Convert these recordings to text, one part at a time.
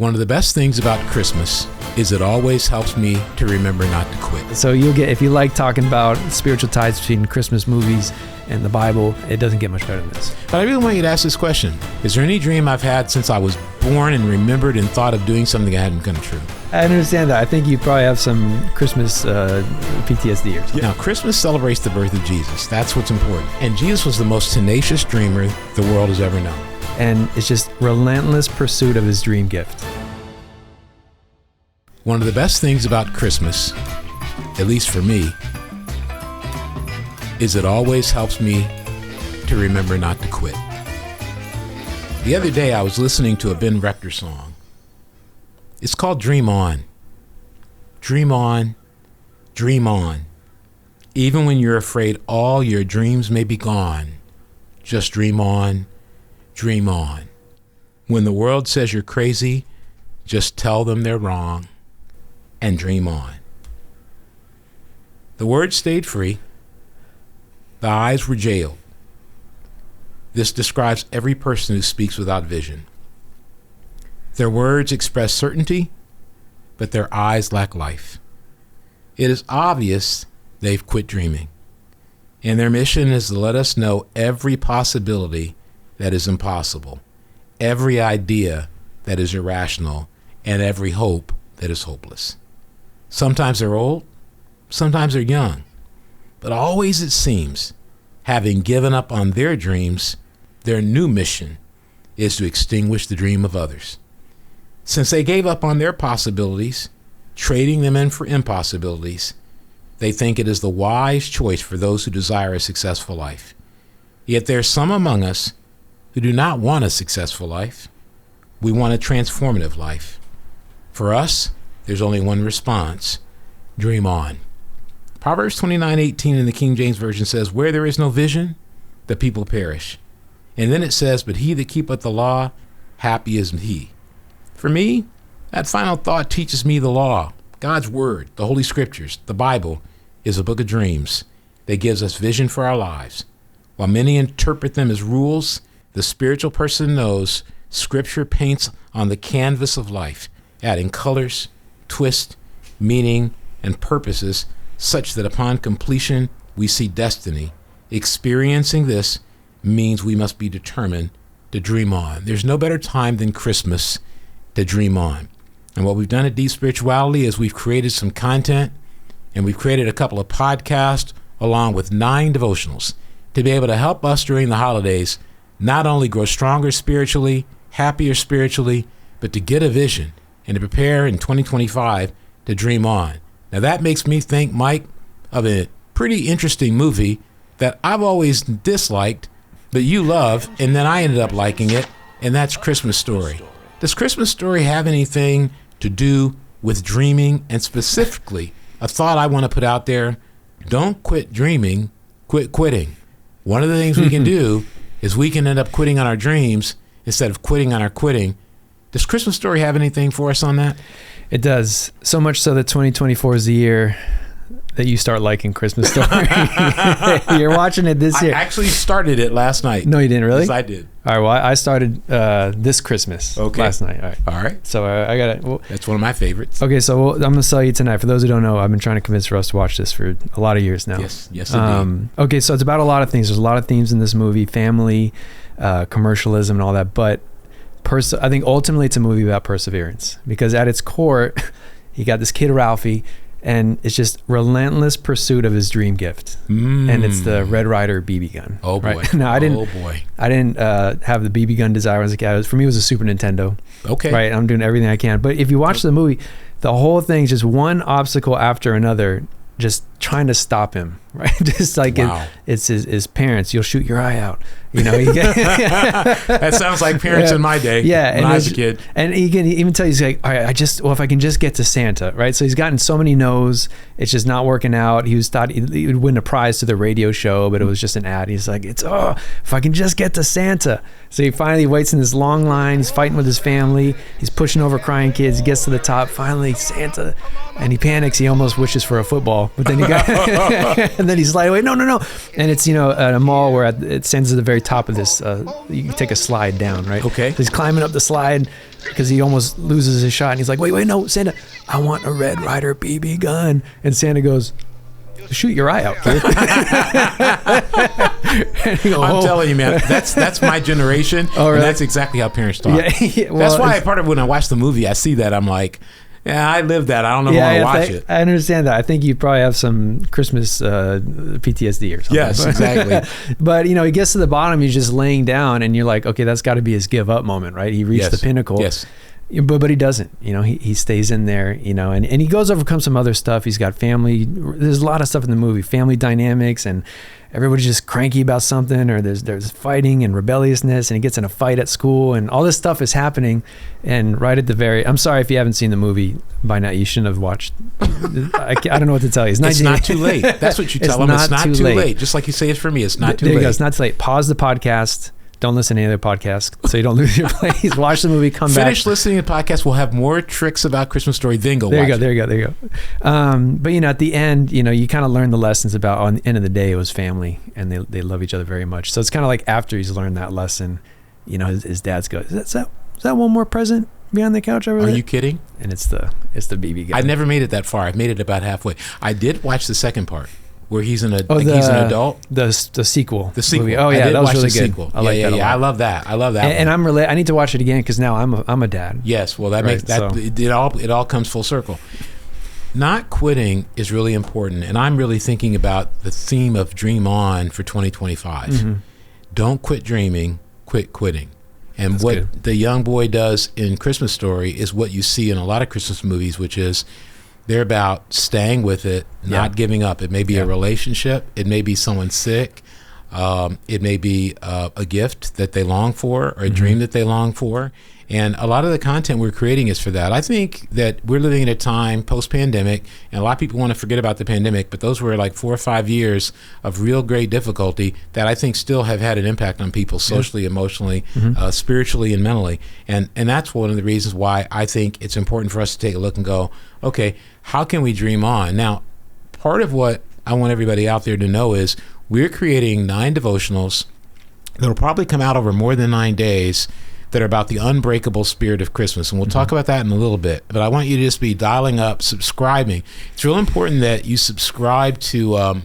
One of the best things about Christmas is it always helps me to remember not to quit. So you'll get, if you like talking about spiritual ties between Christmas movies and the Bible, it doesn't get much better than this. But I really want you to ask this question. Is there any dream I've had since I was born and remembered and thought of doing something that hadn't come true? I understand that. I think you probably have some Christmas PTSD or something. Now, Christmas celebrates the birth of Jesus. That's what's important. And Jesus was the most tenacious dreamer the world has ever known. And it's just relentless pursuit of his dream gift. One of the best things about Christmas, at least for me, is it always helps me to remember not to quit. The other day I was listening to a Ben Rector song. It's called Dream On. Dream on, dream on. Even when you're afraid all your dreams may be gone, just dream on, dream on. When the world says you're crazy, just tell them they're wrong and dream on. The words stayed free. The eyes were jailed. This describes every person who speaks without vision. Their words express certainty, but their eyes lack life. It is obvious they've quit dreaming, and their mission is to let us know every possibility that is impossible, every idea that is irrational, and every hope that is hopeless. Sometimes they're old, sometimes they're young, but always it seems, having given up on their dreams, their new mission is to extinguish the dream of others. Since they gave up on their possibilities, trading them in for impossibilities, they think it is the wise choice for those who desire a successful life. Yet there are some among us who do not want a successful life. We want a transformative life. For us, there's only one response: dream on. Proverbs 29:18 in the King James Version says, "Where there is no vision, the people perish." And then it says, "But he that keepeth the law, happy is he." For me, that final thought teaches me the law. God's word, the Holy Scriptures, the Bible, is a book of dreams that gives us vision for our lives. While many interpret them as rules, the spiritual person knows Scripture paints on the canvas of life, adding colors, twist, meaning, and purposes such that upon completion we see destiny. Experiencing this means we must be determined to dream on. There's no better time than Christmas to dream on. And what we've done at Deep Spirituality is we've created some content, and we've created a couple of podcasts along with 9 devotionals to be able to help us during the holidays not only grow stronger spiritually, happier spiritually, but to get a vision and to prepare in 2025 to dream on. Now that makes me think, Mike, of a pretty interesting movie that I've always disliked, but you love, and then I ended up liking it, and that's Christmas Story. Does Christmas Story have anything to do with dreaming? And specifically, a thought I want to put out there: don't quit dreaming, quit quitting. One of the things we can do is we can end up quitting on our dreams instead of quitting on our quitting. Does Christmas Story have anything for us on that? It does. So much so that 2024 is the year that you start liking Christmas Story. You're watching it this year. I actually started it last night. No, you didn't really? Yes, I did. All right, well, I started this Christmas last night. All right. So I got it. Well, that's one of my favorites. Okay, so I'm going to sell you tonight. For those who don't know, I've been trying to convince Russ to watch this for a lot of years now. Yes, indeed. Okay, so it's about a lot of things. There's a lot of themes in this movie: family, commercialism, and all that. But I think ultimately it's a movie about perseverance, because at its core, you got this kid Ralphie, and it's just relentless pursuit of his dream gift. And it's the Red Ryder BB gun. Oh boy. Right? Now, I didn't have the BB gun desire as a kid. For me, it was a Super Nintendo. Okay. Right. I'm doing everything I can. But if you watch the movie, the whole thing is just one obstacle after another, just trying to stop him, right? Just like it's his parents. You'll shoot your eye out. You know, that sounds like parents in my day. Yeah, when I was a kid. And he can even tell you, he's like, all right, if I can just get to Santa, right? So he's gotten so many no's, it's just not working out. He thought he would win a prize to the radio show, but it was just an ad. He's like, if I can just get to Santa. So he finally waits in this long line. He's fighting with his family. He's pushing over crying kids. He gets to the top. Finally, Santa, and he panics. He almost wishes for a football, but then he And then he's slide away. No. And it's, at a mall where it stands at the very top of this. You can take a slide down, right? Okay. So he's climbing up the slide because he almost loses his shot. And he's like, wait, no, Santa, I want a Red Ryder BB gun. And Santa goes, shoot your eye out, kid. I'm telling you, man, that's my generation. Oh, really? And that's exactly how parents talk. Yeah, well, that's why part of when I watch the movie, I see that, I'm like, yeah, I lived that. I don't know if I want to watch it. I understand that. I think you probably have some Christmas PTSD or something. Yes, exactly. But, he gets to the bottom, he's just laying down, and you're like, okay, that's got to be his give up moment, right? He reached the pinnacle. Yes. But he doesn't, he stays in there, and he goes overcome some other stuff. He's got family. There's a lot of stuff in the movie, family dynamics, and everybody's just cranky about something, or there's fighting and rebelliousness, and he gets in a fight at school, and all this stuff is happening. And right at the I'm sorry if you haven't seen the movie by now, you shouldn't have watched. I don't know what to tell you. It's not too late. That's what you tell them. It's not too late. Just like you say it for me. It's not too late. There you go. It's not too late. Pause the podcast. Don't listen to any other podcasts so you don't lose your place. Watch the movie, come back. Finish listening to the podcast. We'll have more tricks about Christmas Story. Then go watch it. There you go. But, at the end, you kind of learn the lessons about, on the end of the day, it was family, and they love each other very much. So it's kind of like after he's learned that lesson, his dad's go, is that one more present behind the couch over there? Are you kidding? And it's the BB gun. I never made it that far. I've made it about halfway. I did watch the second part, where he's an adult. The sequel. The sequel. Movie. Oh yeah, that was really good. Sequel. I like that. Yeah, I love that. And I need to watch it again because now I'm a dad. Yes. Well, that makes that so. It all comes full circle. Not quitting is really important, and I'm really thinking about the theme of Dream On for 2025. Mm-hmm. Don't quit dreaming, quit quitting. And that's what good. The young boy does in Christmas Story is what you see in a lot of Christmas movies, which is they're about staying with it, not giving up. It may be a relationship. It may be someone sick. It may be a gift that they long for, or a dream that they long for. And a lot of the content we're creating is for that. I think that we're living in a time post-pandemic, and a lot of people want to forget about the pandemic, but those were like 4 or 5 years of real great difficulty that I think still have had an impact on people socially, emotionally, spiritually, and mentally. And that's one of the reasons why I think it's important for us to take a look and go, okay, how can we dream on? Now, part of what I want everybody out there to know is we're creating 9 devotionals that'll probably come out over more than 9 days that are about the unbreakable spirit of Christmas. And we'll talk about that in a little bit. But I want you to just be dialing up, subscribing. It's real important that you subscribe to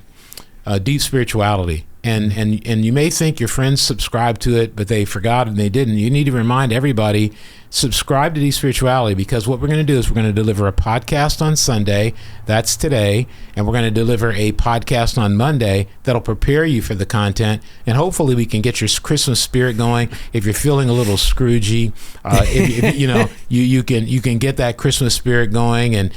deep spirituality. And you may think your friends subscribed to it, but they forgot and they didn't. You need to remind everybody, subscribe to Deep Spirituality, because what we're going to do is we're going to deliver a podcast on Sunday, that's today, and we're going to deliver a podcast on Monday that'll prepare you for the content, and hopefully we can get your Christmas spirit going. If you're feeling a little Scroogey, you can get that Christmas spirit going, and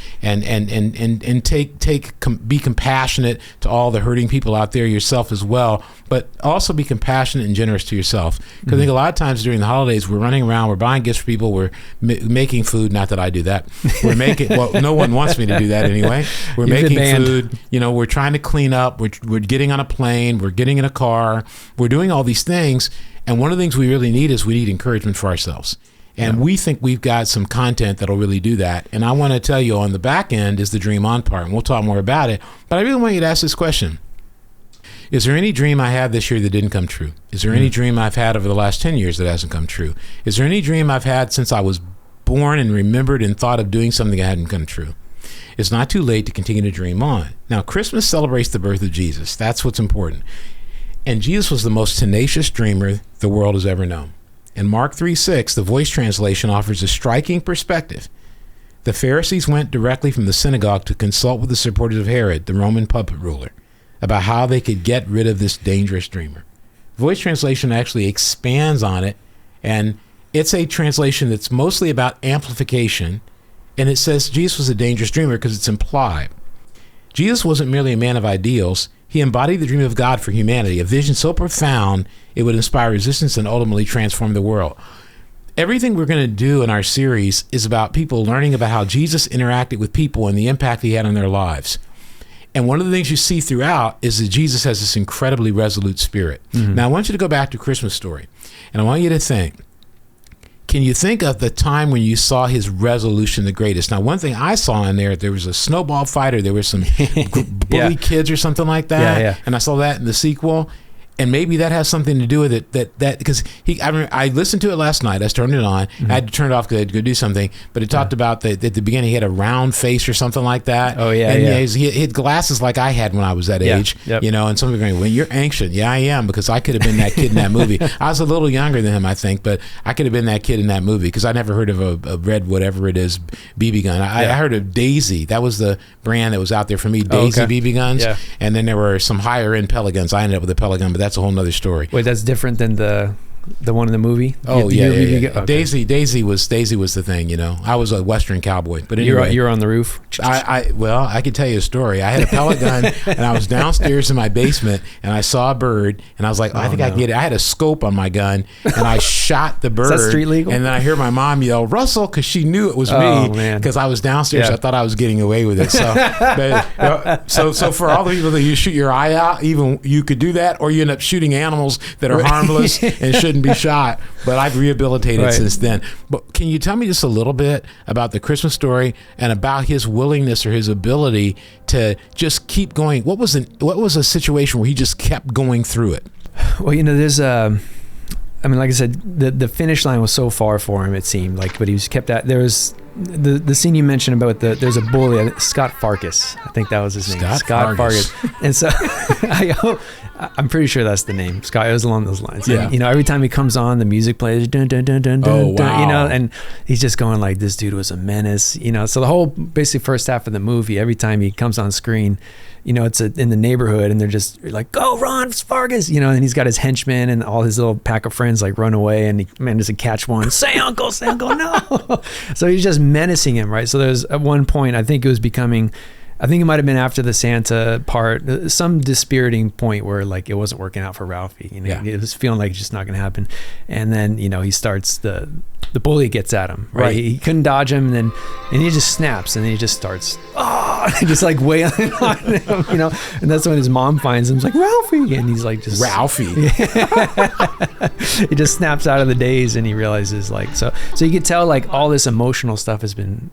be compassionate to all the hurting people out there, yourself as well, but also be compassionate and generous to yourself. Because I think a lot of times during the holidays, we're running around, we're buying gifts for people, we're making food. Not that I do that. We're making, well, no one wants me to do that anyway. We're making food. We're trying to clean up. We're getting on a plane. We're getting in a car. We're doing all these things. And one of the things we really need is we need encouragement for ourselves. And we think we've got some content that'll really do that. And I want to tell you, on the back end is the Dream On part. And we'll talk more about it. But I really want you to ask this question. Is there any dream I had this year that didn't come true? Is there any dream I've had over the last 10 years that hasn't come true? Is there any dream I've had since I was born and remembered and thought of doing something that hadn't come true? It's not too late to continue to dream on. Now, Christmas celebrates the birth of Jesus. That's what's important. And Jesus was the most tenacious dreamer the world has ever known. In Mark 3:6, the Voice translation offers a striking perspective. The Pharisees went directly from the synagogue to consult with the supporters of Herod, the Roman puppet ruler, about how they could get rid of this dangerous dreamer. Voice translation actually expands on it, and it's a translation that's mostly about amplification, and it says Jesus was a dangerous dreamer because it's implied. Jesus wasn't merely a man of ideals. He embodied the dream of God for humanity, a vision so profound it would inspire resistance and ultimately transform the world. Everything we're going to do in our series is about people learning about how Jesus interacted with people and the impact he had on their lives. And one of the things you see throughout is that Jesus has this incredibly resolute spirit. Now, I want you to go back to Christmas Story, and I want you to think, can you think of the time when you saw his resolution the greatest? Now, one thing I saw in there was a snowball fight, or there was some bully kids or something like that. Yeah. And I saw that in the sequel. And maybe that has something to do with it. That because I listened to it last night. I turned it on. I had to turn it off because I had to go do something. But it talked about that at the beginning he had a round face or something like that. Oh yeah, and he had glasses like I had when I was that age. Yep. You know, and some people are going, "Well, you're ancient." Yeah, I am, because I could have been that kid in that movie. I was a little younger than him, I think, but I could have been that kid in that movie because I never heard of a red whatever it is BB gun. I heard of Daisy. That was the brand that was out there for me. Daisy BB guns. Yeah. And then there were some higher end pellet guns. I ended up with a pellet gun, but that's a whole nother story. Wait, that's different than the one in the movie? Oh, yeah. Okay. Daisy was the thing, you know. I was a Western cowboy. But anyway. You're on the roof? I could tell you a story. I had a pellet gun, and I was downstairs in my basement, and I saw a bird, and I was like, I think I can get it. I had a scope on my gun, and I shot the bird. Is that street legal? And then I hear my mom yell, "Russell," because she knew it was me, because I was downstairs. Yeah. I thought I was getting away with it. So, so for all the people that you shoot your eye out, even you could do that, or you end up shooting animals that are harmless and shouldn't be shot. But I've rehabilitated since then. But can you tell me just a little bit about the Christmas Story and about his willingness or his ability to just keep going? What was a situation where he just kept going through it? Well, you know, there's like I said, the finish line was so far for him, it seemed like, but he was kept at. There was the scene you mentioned about there's a bully, Scott Farkas, I think that was his name. Scott Farkas. And so I'm pretty sure that's the name. Scott, it was along those lines. Yeah. And, you know, every time he comes on, the music plays, dun, dun, dun, dun, dun, dun, you know, and he's just going like, this dude was a menace, you know. So the whole basically first half of the movie, every time he comes on screen, you know, it's in the neighborhood, and they're just like, "Go, Ron Fargas," you know, and he's got his henchmen and all his little pack of friends like run away, and he manages to catch one. Say uncle, no. So he's just menacing him, right? So there's at one point, I think it might have been after the Santa part, some dispiriting point where like it wasn't working out for Ralphie. You know, it was feeling like it's just not going to happen. And then, you know, he starts the bully gets at him, right? He couldn't dodge him, and he just snaps, and then he just starts, just like wailing on him, you know. And that's when his mom finds him. He's like, "Ralphie," and he's like, just Ralphie. He just snaps out of the daze, and he realizes like so you could tell like all this emotional stuff has been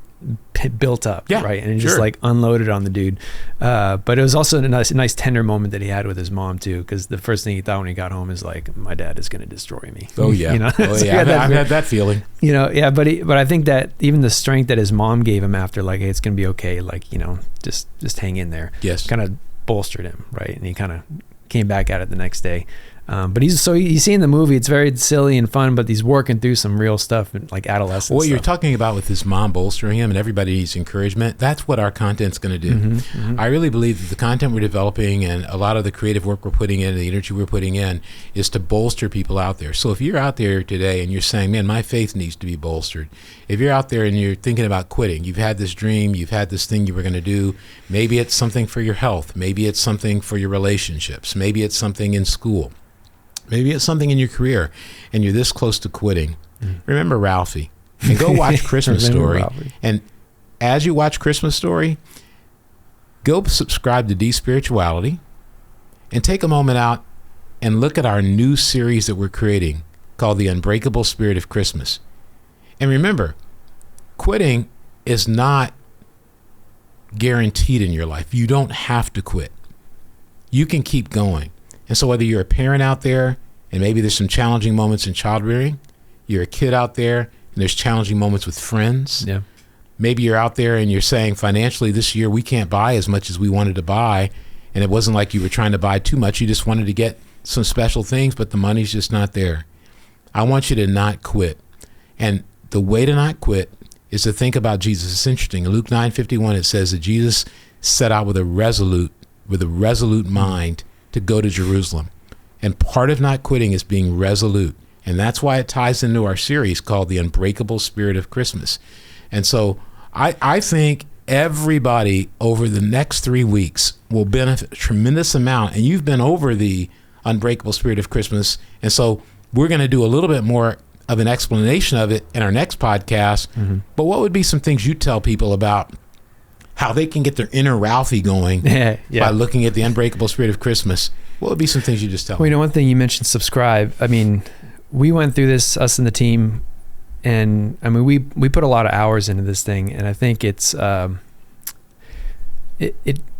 built up, right? And it just like unloaded on the dude. But it was also a nice tender moment that he had with his mom too, because the first thing he thought when he got home is like, my dad is going to destroy me. Oh yeah. You know? Oh yeah. I've had that feeling. You know, yeah, but I think that even the strength that his mom gave him after, like, hey, it's going to be okay, like, you know, just hang in there. Yes. Kind of bolstered him, right? And he kind of came back at it the next day. But you see in the movie, it's very silly and fun, but he's working through some real stuff, like adolescence. What you're talking about with his mom bolstering him and everybody needs encouragement, that's what our content's going to do. Mm-hmm. I really believe that the content we're developing and a lot of the creative work we're putting in, the energy we're putting in, is to bolster people out there. So if you're out there today and you're saying, man, my faith needs to be bolstered. If you're out there and you're thinking about quitting, you've had this dream, you've had this thing you were going to do, maybe it's something for your health, maybe it's something for your relationships, maybe it's something in school. Maybe it's something in your career and you're this close to quitting. Remember Ralphie and go watch Christmas Story. Ralphie. And as you watch Christmas Story, go subscribe to Despirituality and take a moment out and look at our new series that we're creating called The Unbreakable Spirit of Christmas. And remember, quitting is not guaranteed in your life. You don't have to quit. You can keep going. And so whether you're a parent out there and maybe there's some challenging moments in child rearing, you're a kid out there and there's challenging moments with friends. Yeah. Maybe you're out there and you're saying financially this year we can't buy as much as we wanted to buy. And it wasn't like you were trying to buy too much. You just wanted to get some special things, but the money's just not there. I want you to not quit. And the way to not quit is to think about Jesus. It's interesting. In Luke 9:51, it says that Jesus set out with a resolute mind to go to Jerusalem. And part of not quitting is being resolute. And that's why it ties into our series called The Unbreakable Spirit of Christmas. And so I think everybody over the next 3 weeks will benefit a tremendous amount. And you've been over the Unbreakable Spirit of Christmas. And so we're going to do a little bit more of an explanation of it in our next podcast. Mm-hmm. But what would be some things you tell people about how they can get their inner Ralphie going by looking at the Unbreakable Spirit of Christmas? What would be some things you just tell them? Well, you know, one thing you mentioned, subscribe. I mean, we went through this, us and the team, and I mean, we put a lot of hours into this thing, and I think it's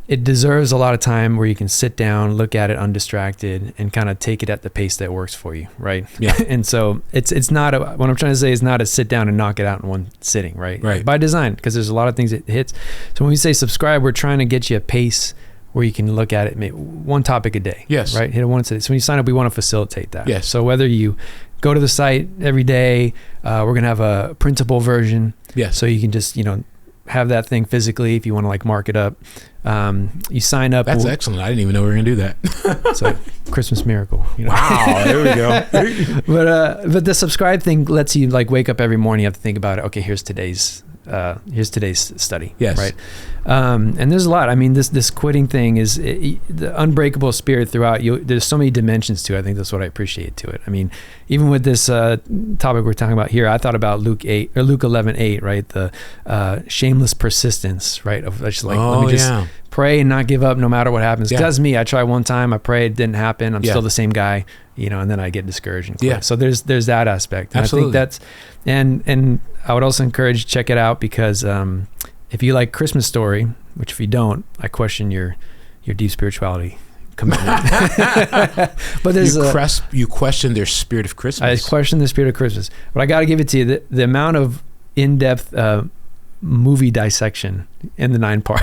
it deserves a lot of time where you can sit down, look at it undistracted, and kind of take it at the pace that works for you, right? Yeah. And so it's not what I'm trying to say is not a sit down and knock it out in one sitting, right? Right. By design, because there's a lot of things it hits. So when we say subscribe, we're trying to get you a pace where you can look at it, maybe one topic a day. Yes. Right. Hit it once a day. So when you sign up, we want to facilitate that. Yes. So whether you go to the site every day, we're gonna have a printable version. Yes. So you can just have that thing physically if you want to like mark it up. You sign up. That's excellent. I didn't even know we were going to do that. It's a Christmas miracle. Wow. There we go. But the subscribe thing lets you like wake up every morning. You have to think about it. Okay, here's today's study. Yes. Right. And there's a lot. I mean, this quitting thing is the unbreakable spirit throughout. There's so many dimensions to it. I think that's what I appreciate to it. I mean, even with this topic we're talking about here, I thought about Luke 11:8, right? The shameless persistence, right? Of just like, let me just pray and not give up no matter what happens. Yeah. That's me. I tried one time, I prayed, it didn't happen. I'm Yeah. still the same guy, and then I get discouraged and quit. Yeah. So there's that aspect. And Absolutely. I think and I would also encourage check it out because if you like Christmas Story, which if you don't, I question your deep spirituality commitment. But there's you question their spirit of Christmas. I question the spirit of Christmas, but I got to give it to you. The amount of in-depth movie dissection in the 9 part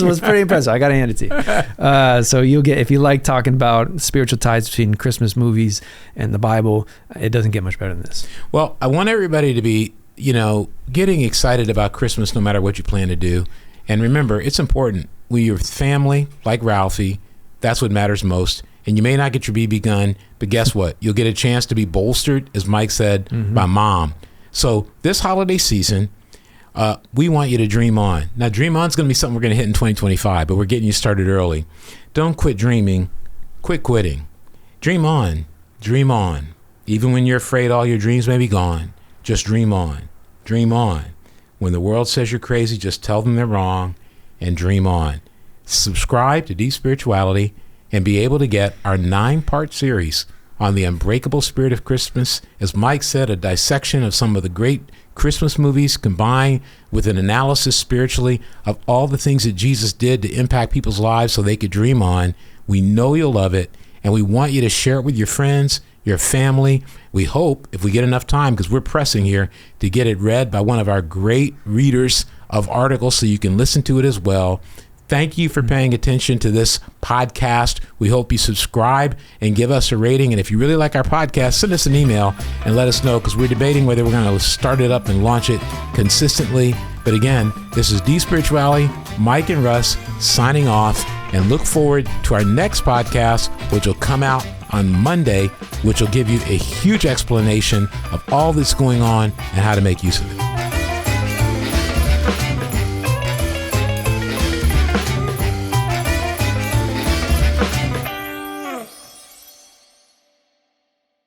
was pretty impressive. I got to hand it to you. So you'll get, if you like talking about spiritual ties between Christmas movies and the Bible, it doesn't get much better than this. Well, I want everybody to be, getting excited about Christmas no matter what you plan to do. And remember, it's important. With your family, like Ralphie, that's what matters most. And you may not get your BB gun, but guess what? You'll get a chance to be bolstered, as Mike said, by mom. So this holiday season, we want you to dream on. Now, dream on is going to be something we're going to hit in 2025, but we're getting you started early. Don't quit dreaming. Quit quitting. Dream on. Dream on. Even when you're afraid all your dreams may be gone, just dream on. Dream on. When the world says you're crazy, just tell them they're wrong and dream on. Subscribe to Deep Spirituality and be able to get our 9-part series on the Unbreakable Spirit of Christmas. As Mike said, a dissection of some of the great Christmas movies combined with an analysis spiritually of all the things that Jesus did to impact people's lives so they could dream on. We know you'll love it, and we want you to share it with your friends, your family. We hope, if we get enough time, because we're pressing here, to get it read by one of our great readers of articles so you can listen to it as well. Thank you for paying attention to this podcast. We hope you subscribe and give us a rating. And if you really like our podcast, send us an email and let us know, because we're debating whether we're going to start it up and launch it consistently. But again, this is Deep Spirituality, Mike and Russ signing off, and look forward to our next podcast, which will come out on Monday, which will give you a huge explanation of all that's going on and how to make use of it.